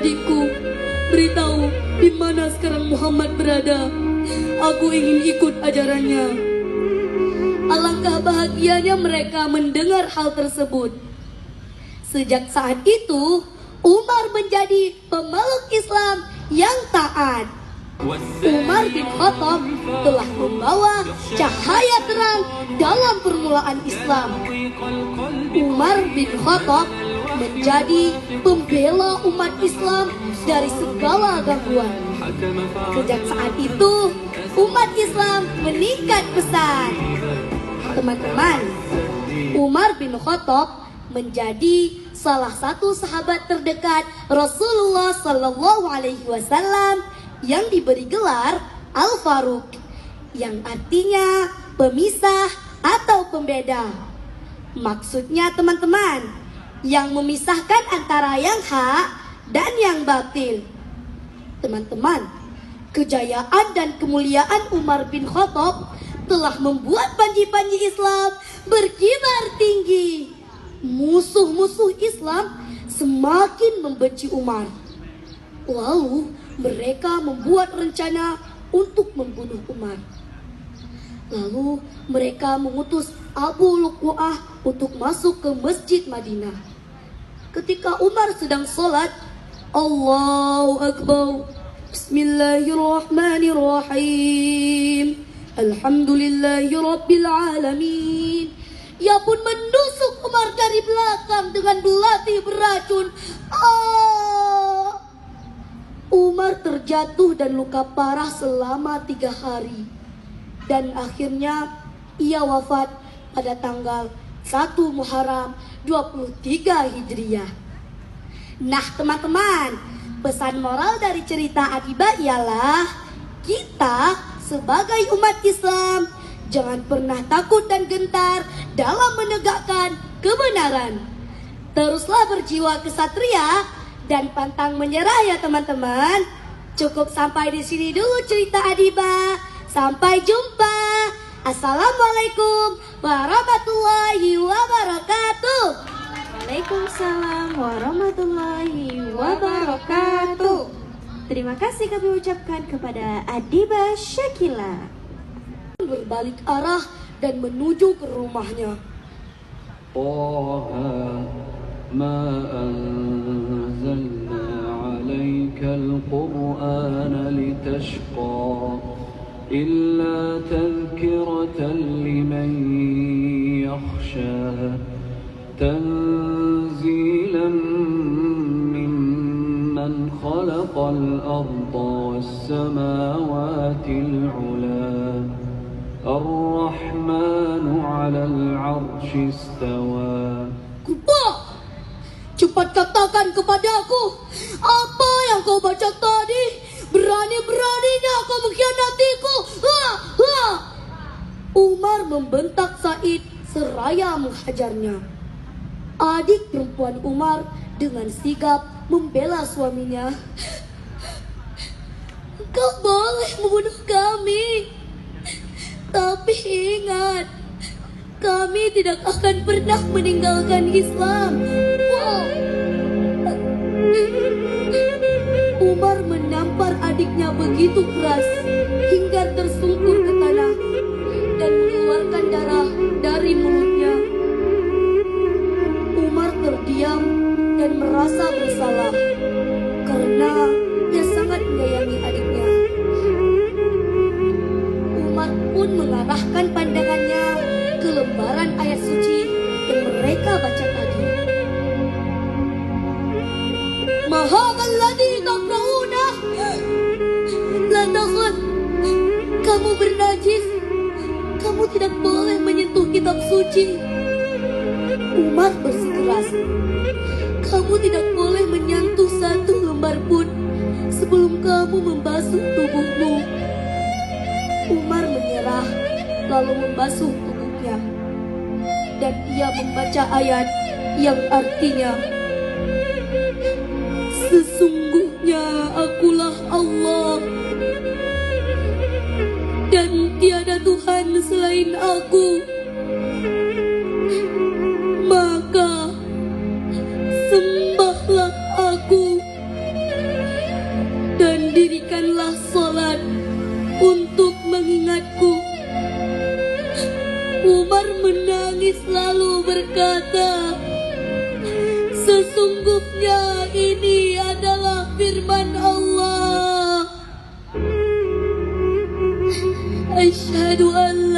adikku, beritahu di mana sekarang Muhammad berada. Aku ingin ikut ajarannya." Alangkah bahagianya mereka mendengar hal tersebut. Sejak saat itu, Umar menjadi pemeluk Islam yang taat. Umar bin Khattab telah membawa cahaya terang dalam permulaan Islam. Umar bin Khattab menjadi pembela umat Islam dari segala gangguan. Sejak saat itu, umat Islam meningkat pesat. Teman-teman, Umar bin Khattab menjadi salah satu sahabat terdekat Rasulullah Sallallahu Alaihi Wasallam yang diberi gelar Al-Faruq, yang artinya pemisah atau pembeda. Maksudnya teman-teman, yang memisahkan antara yang hak dan yang batil. Teman-teman, kejayaan dan kemuliaan Umar bin Khattab telah membuat panji-panji Islam berkibar tinggi. Musuh-musuh Islam semakin membenci Umar. Lalu mereka membuat rencana untuk membunuh Umar. Lalu mereka mengutus Abu Luqwa'ah untuk masuk ke Masjid Madinah. Ketika Umar sedang sholat, Allahu Akbar, Bismillahirrahmanirrahim, Alhamdulillahi Rabbil Alamin. Ia pun menusuk Umar dari belakang dengan belati beracun. Umar terjatuh dan luka parah selama 3 hari. Dan akhirnya ia wafat pada tanggal 1 Muharram 23 Hijriah. Nah teman-teman, pesan moral dari cerita Adibah ialah kita sebagai umat Islam jangan pernah takut dan gentar dalam menegakkan kebenaran. Teruslah berjiwa kesatria dan pantang menyerah ya teman-teman. Cukup sampai di sini dulu cerita Adibah. Sampai jumpa. Assalamualaikum warahmatullahi wabarakatuh. Waalaikumsalam warahmatullahi wabarakatuh. Terima kasih kami ucapkan kepada Adibah Syakila. Berbalik arah dan menuju ke rumahnya. ما أنزلنا عليك القرآن لتشقى إلا تذكرة لمن يخشى تنزيلا ممن خلق الأرض والسماوات العلى الرحمن على العرش استوى. Cepat katakan kepadaku, apa yang kau baca tadi? Berani-beraninya kau mengkhianatiku. Umar membentak Said seraya menghajarnya. Adik perempuan Umar dengan sigap membela suaminya. Kau boleh membunuh kami, tapi ingat, kami tidak akan pernah meninggalkan Islam. Umar menampar adiknya begitu keras hingga tersungkur ke tanah dan mengeluarkan darah dari mulutnya. Umar terdiam dan merasa bersalah karena ia sangat menyayangi adiknya. Umar pun mengarahkan pandangannya ke lembaran ayat suci yang mereka baca tadi. Mahaballadzi taqrauna la taghut. Kamu bernajis, kamu tidak boleh menyentuh kitab suci. Umar bersikeras, kamu tidak boleh menyentuh satu lembar pun sebelum kamu membasuh tubuhmu. Umar menyerah lalu membasuh tubuhnya, dan ia membaca ayat yang artinya, sesungguhnya akulah Allah dan tiada Tuhan selain aku, maka sembahlah aku. dirikanlah sholat untuk mengingatku. Umar menangis lalu berkata, sesungguhnya ini adalah firman Allah. Asyhadu an